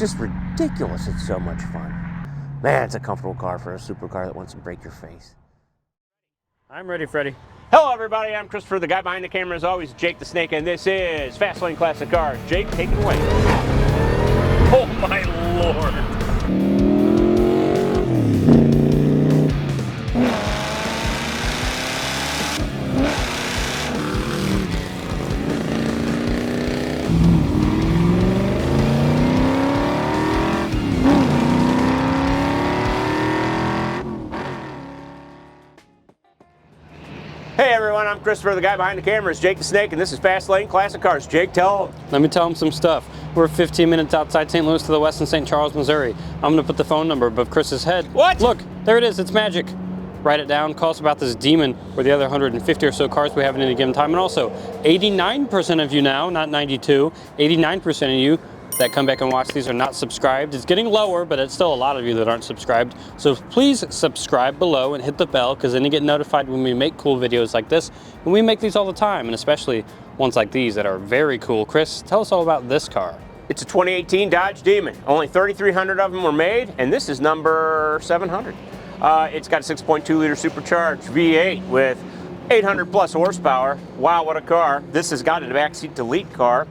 just ridiculous. It's so much fun. Man, it's a comfortable car for a supercar that wants to break your face. I'm ready, Freddie. Hello, everybody. I'm Christopher, the guy behind the camera, as always, Jake the Snake, and this is Fast Lane Classic Cars. Jake, take it away. Oh, my Lord. Hey everyone, I'm Christopher, the guy behind the camera is Jake the Snake, and this is Fast Lane Classic Cars. Jake, tell them. Let me tell them some stuff. We're 15 minutes outside St. Louis to the west in St. Charles, Missouri. I'm gonna put the phone number above Chris's head. What? Look, there it is, it's magic. Write it down, call us about this Demon or the other 150 or so cars we have at any given time. And also, 89% of you now, not 92, 89% of you that come back and watch these are not subscribed. It's getting lower, but it's still a lot of you that aren't subscribed. So please subscribe below and hit the bell, because then you get notified when we make cool videos like this. And we make these all the time, and especially ones like these that are very cool. Chris, tell us all about this car. It's a 2018 Dodge Demon. Only 3,300 of them were made, and this is number 700. It's got a 6.2 liter supercharged V8 with 800 plus horsepower. Wow, what a car. This has got a backseat delete car.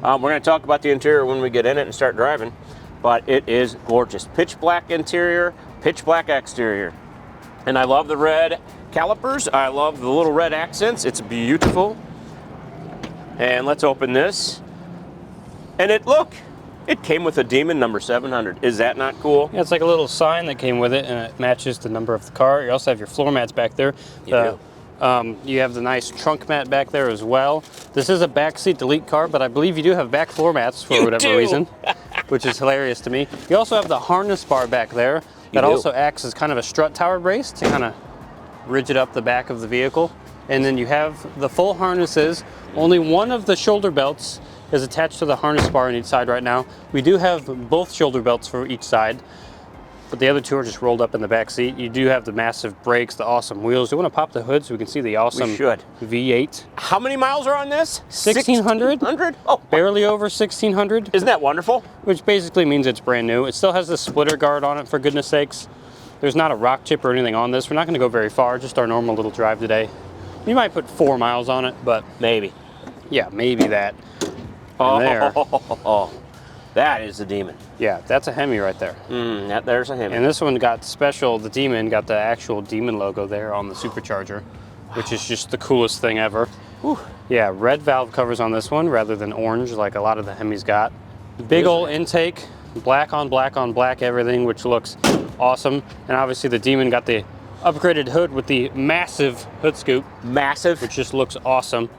We're going to talk about the interior when we get in it and start driving, but it is gorgeous. Pitch black interior, pitch black exterior. And I love the red calipers. I love the little red accents. It's beautiful. And let's open this. And look, it came with a Demon number 700. Is that not cool? Yeah, it's like a little sign that came with it, and it matches the number of the car. You also have your floor mats back there. You do. You have the nice trunk mat back there as well. This is a backseat delete car, but I believe you do have back floor mats for whatever reason, which is hilarious to me. You also have the harness bar back there that also acts as kind of a strut tower brace to kind of rigid up the back of the vehicle. And then you have the full harnesses. Only one of the shoulder belts is attached to the harness bar on each side right now. We do have both shoulder belts for each side, but the other two are just rolled up in the back seat. You do have the massive brakes, the awesome wheels. Do you want to pop the hood so we can see the awesome V8? How many miles are on this? 1,600. 1,600? Oh, barely over 1,600. Isn't that wonderful? Which basically means it's brand new. It still has the splitter guard on it, for goodness sakes. There's not a rock chip or anything on this. We're not going to go very far, just our normal little drive today. You might put 4 miles on it, but maybe. Yeah, maybe that. Oh, that is the Demon. Yeah, that's a Hemi right there. There's a Hemi. And this one got special. The Demon got the actual Demon logo there on the supercharger, which is just the coolest thing ever. Whew. Yeah, red valve covers on this one rather than orange like a lot of the Hemis got. Big old intake, black on black everything, which looks awesome. And obviously the Demon got the upgraded hood with the massive hood scoop. Massive. Which just looks awesome.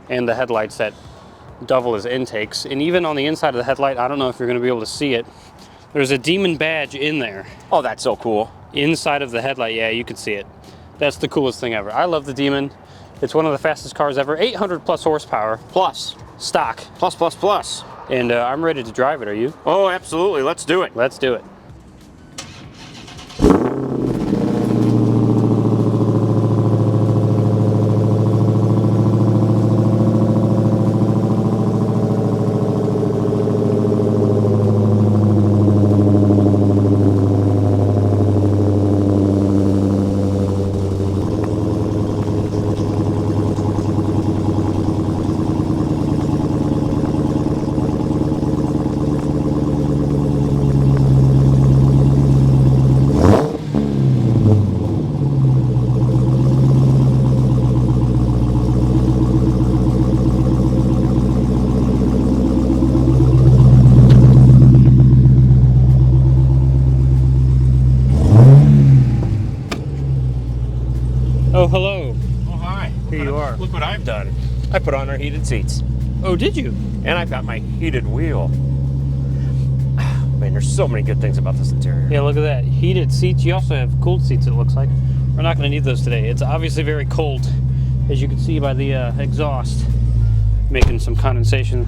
And the headlights that double as intakes. And even on the inside of the headlight, I don't know if you're going to be able to see it, there's a Demon badge in there. Oh, that's so cool. Inside of the headlight, yeah, you can see it. That's the coolest thing ever. I love the Demon. It's one of the fastest cars ever. 800 plus horsepower. Plus. Stock. Plus. And I'm ready to drive it, are you? Oh, absolutely. Let's do it. Let's do it. Oh, hello. Oh, hi. Here you are. Look what I've done. I put on our heated seats. Oh, did you? And I've got my heated wheel. Man, there's so many good things about this interior. Yeah, look at that. Heated seats. You also have cooled seats, it looks like. We're not going to need those today. It's obviously very cold, as you can see by the exhaust making some condensation.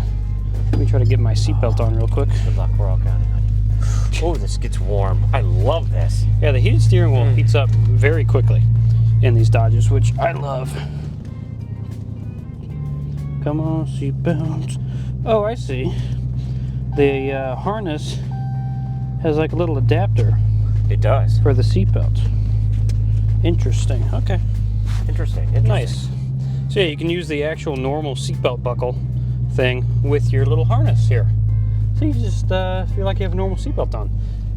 Let me try to get my seatbelt on real quick. Good luck, we're all counting on you. Oh, this gets warm. I love this. Yeah, the heated steering wheel heats up very quickly in these Dodges, which I love. Come on, seatbelts. Oh, I see. the harness has like a little adapter It does. for the seatbelt. Interesting. Okay. Interesting. Nice. So yeah, you can use the actual normal seatbelt buckle thing with your little harness here. So you just feel like you have a normal seatbelt on.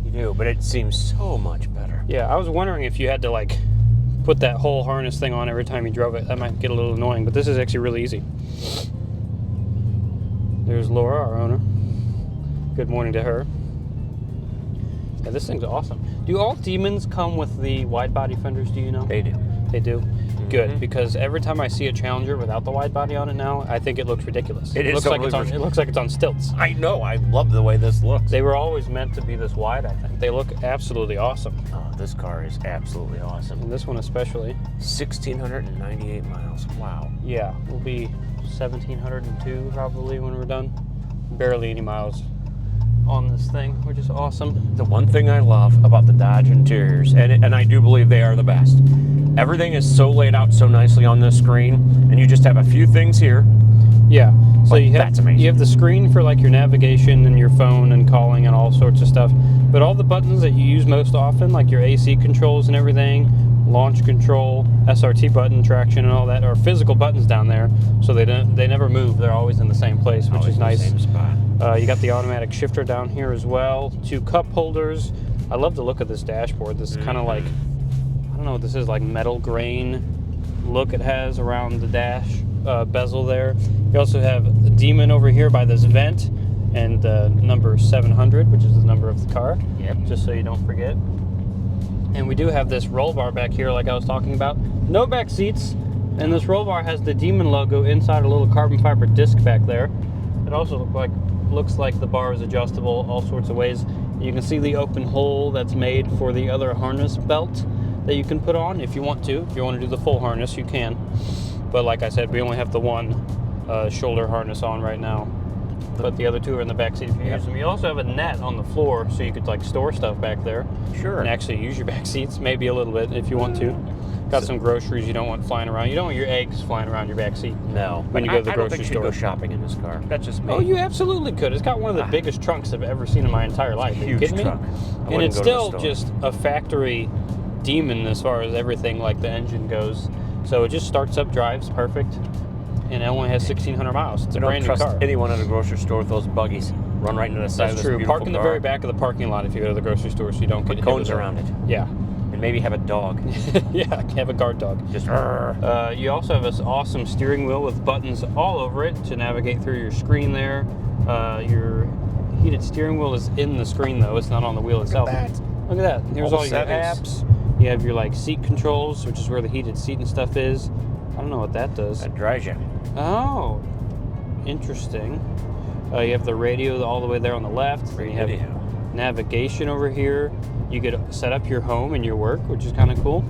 You do, but it seems so much better. Yeah, I was wondering if you had to like put that whole harness thing on every time you drove it. That might get a little annoying, but this is actually really easy. There's Laura, our owner. Good morning to her. Yeah, this thing's awesome. Do all Demons come with the wide body fenders, do you know? They do. They do? Good, because every time I see a Challenger without the wide body on it now, I think it looks ridiculous. It looks like it's on stilts. I know. I love the way this looks. They were always meant to be this wide, I think. They look absolutely awesome. Oh, this car is absolutely awesome. And this one especially. 1,698 miles. Wow. Yeah, will be 1,702 probably when we're done. Barely any miles on this thing, which is awesome. The one thing I love about the Dodge interiors, and I do believe they are the best, everything is so laid out so nicely on this screen, and you just have a few things here. Yeah, so Like, that's amazing. You have the screen for like your navigation and your phone and calling and all sorts of stuff, but all the buttons that you use most often, like your AC controls and everything, launch control, SRT button, traction, and all that, are physical buttons down there, so they never move. They're always in the same place, which Always is in the nice. same spot. You got the automatic shifter down here as well. 2 cup holders. I love the look of this dashboard. This is kind of like, I don't know what this is, like metal grain look it has around the dash bezel there. You also have a Demon over here by this vent and number 700, which is the number of the car. Yep. Just so you don't forget. And we do have this roll bar back here like I was talking about. No back seats. And this roll bar has the Demon logo inside a little carbon fiber disc back there. It also looks like the bar is adjustable all sorts of ways. You can see the open hole that's made for the other harness belt that you can put on if you want to. If you want to do the full harness, you can. But like I said, we only have the one shoulder harness on right now. But the other 2 are in the back seat if you use them. You also have a net on the floor so you could like store stuff back there. Sure. And actually use your back seats maybe a little bit if you want to. Got some groceries you don't want flying around. You don't want your eggs flying around your back seat. No. When you go to the I don't grocery think you store. should go shopping in this car. That's just me. Oh, you absolutely could. It's got one of the biggest trunks I've ever seen in my entire life. Are you Huge kidding me? truck. And it's still just a factory Demon as far as everything like the engine goes. So it just starts up, drives perfect, and it only has 1,600 miles. It's a brand new car. Don't trust anyone at a grocery store with those buggies. Run right into the side of this That's true. beautiful Park in the car. very back of the parking lot if you go to the grocery store so you don't get hit cones with around it. Yeah. And maybe have a dog. Yeah, have a guard dog. Just You also have this awesome steering wheel with buttons all over it to navigate through your screen there. Your heated steering wheel is in the screen though, it's not on the wheel itself. Look at that. Here's all your settings. apps. You have your like seat controls, which is where the heated seat and stuff is. I don't know what that does. That drives you. Oh, interesting. You have the radio all the way there on the left. And you have navigation over here. You get set up your home and your work, which is kind of cool.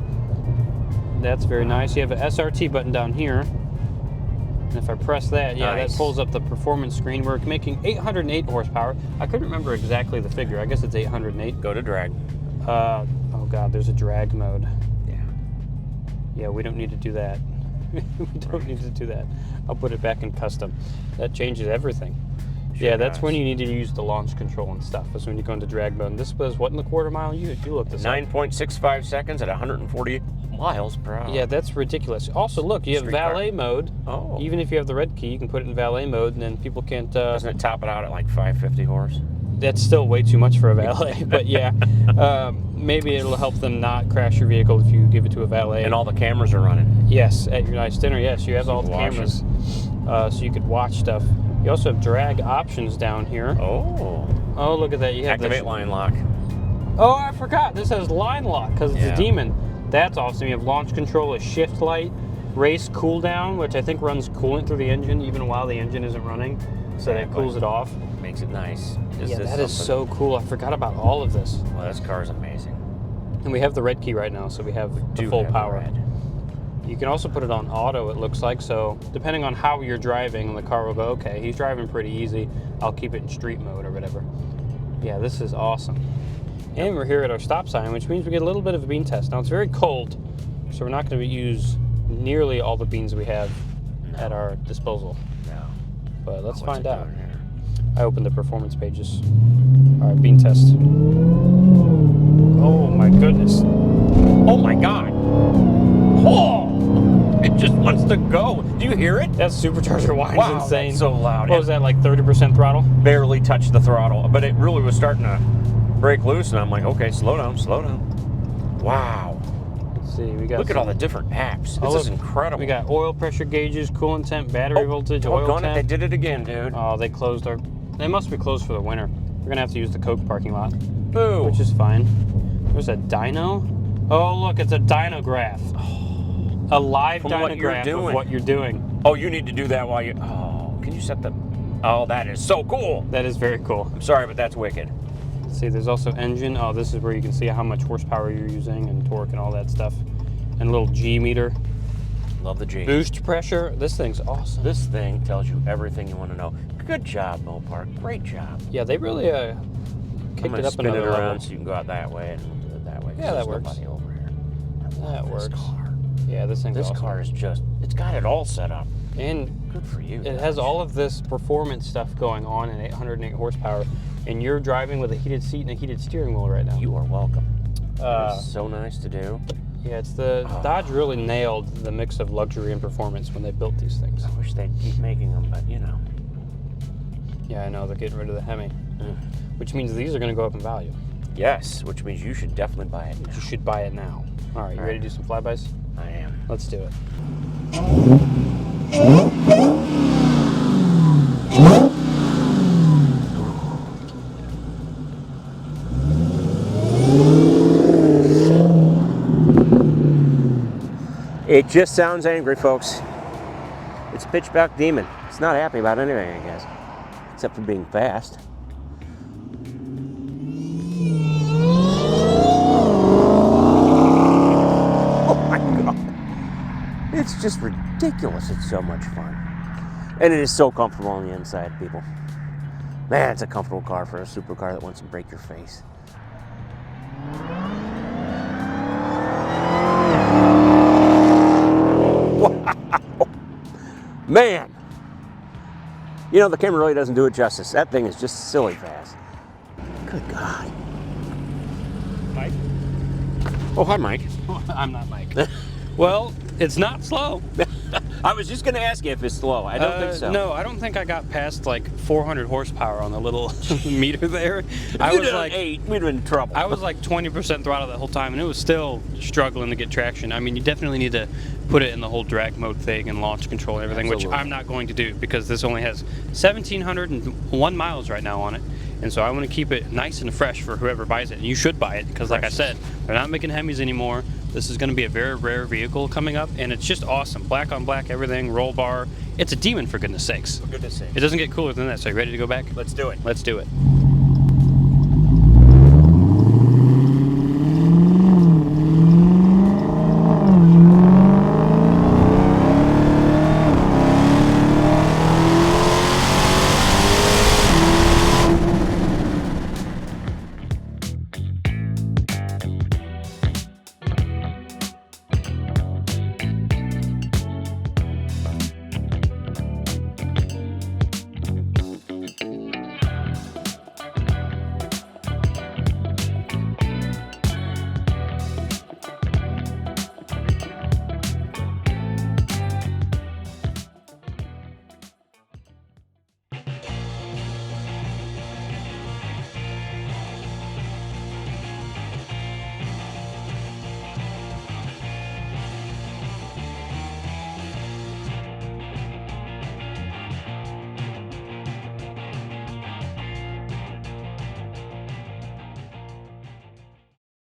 That's very nice. You have an SRT button down here. And if I press that, yeah, Nice. that pulls up the performance screen. We're making 808 horsepower. I couldn't remember exactly the figure. I guess it's 808. Go to drag. Oh God, there's a drag mode. Yeah. Yeah, we don't need to do that. We don't need to do that. I'll put it back in custom. That changes everything. Sure Yeah, that's does. when you need to use the launch control and stuff. That's when you go into drag mode. And this was what in the quarter mile? You looked this up. 9.65 seconds at 140 miles per hour. Yeah, that's ridiculous. Also, look, you have Street car. valet mode. Oh. Even if you have the red key, you can put it in valet mode, and then people can't. Doesn't it top it out at like 550 horse? That's still way too much for a valet, but yeah, maybe it'll help them not crash your vehicle if you give it to a valet. And all the cameras are running. Yes, at your nice dinner, yes, you have all the Watch cameras, so you could watch stuff. You also have drag options down here. Oh. Oh, look at that! You have Activate line lock. Oh, I forgot. This has line lock because it's a Demon. That's awesome. You have launch control, a shift light, race cool down, which I think runs coolant through the engine even while the engine isn't running, so that cools it off. Makes it nice. Yeah, that is so cool. I forgot about all of this. Well, this car is amazing. And we have the red key right now, so we have the full power. You can also put it on auto, it looks like, so depending on how you're driving, the car will go, okay, he's driving pretty easy, I'll keep it in street mode or whatever. Yeah, this is awesome. And we're here at our stop sign, which means we get a little bit of a bean test. Now, it's very cold, so we're not going to use nearly all the beans we have at our disposal. No. But let's find out. I opened the performance pages. All right, bean test. Oh my goodness. Oh my God. Oh, it just wants to go. Do you hear it? That supercharger whine's Wow, insane. that's so loud. What was that, like 30% throttle? Barely touched the throttle, but it really was starting to break loose, and I'm like, okay, slow down, slow down. Wow. Let's see, we got. Look at all the different apps. Oh, This is look, incredible. We got oil pressure gauges, coolant temp, battery voltage, oil doggone temp. it, they did it again, dude. Oh, they closed our. They must be closed for the winter. We're gonna have to use the Coke parking lot, Boo. which is fine. There's a dyno. Oh, look, it's a dynograph. A live From what you're dynograph of doing. what you're doing. Oh, you need to do that while you. Oh, can you set the. Oh, that is so cool. That is very cool. I'm sorry, but that's wicked. Let's see, there's also engine. Oh, this is where you can see how much horsepower you're using and torque and all that stuff. And a little G meter. Love the G. Boost pressure. This thing's awesome. This thing tells you everything you want to know. Good job, Mopar. Great job. Yeah, they really I'm kicked gonna it up spin another it around level. so you can go out that way and we'll do it that way. 'cause Yeah, that there's works. nobody over here. I love That this works. car. Yeah, this thing's This awesome. car is just, it's got it all set up. And Good for you. it has all of this performance stuff going on and 808 horsepower. And you're driving with a heated seat and a heated steering wheel right now. You are welcome. Uh, It's so nice to do. Yeah, it's the Dodge really nailed the mix of luxury and performance when they built these things. I wish they'd keep making them, but you know. Yeah, I know, they're getting rid of the Hemi. Which means these are going to go up in value. Yes, which means you should definitely buy it now. You should buy it now. All right, you ready to do some flybys? I am. Let's do it. It just sounds angry, folks. It's a pitchback demon. It's not happy about anything, I guess, except for being fast. Oh my God. It's just ridiculous. It's so much fun. And it is so comfortable on the inside, people. Man, it's a comfortable car for a supercar that wants to break your face. Man, you know, the camera really doesn't do it justice. That thing is just silly fast. Good God. Mike? Oh, hi, Mike. I'm not Mike. Well, it's not slow. I was just going to ask you if it's slow. I don't think so. No, I don't think I got past like 400 horsepower on the little meter there. I was like 8, we'd been in trouble. I was like 20% throttle the whole time, and it was still struggling to get traction. I mean, you definitely need to put it in the whole drag mode thing and launch control and everything, Absolutely. which I'm not going to do because this only has 1,701 miles right now on it. And so I want to keep it nice and fresh for whoever buys it. And you should buy it because, like I said, they're not making Hemis anymore. This is going to be a very rare vehicle coming up, and it's just awesome. Black on black, everything, roll bar. It's a Demon, for goodness sakes. For goodness sake. It doesn't get cooler than that. So you ready to go back? Let's do it. Let's do it.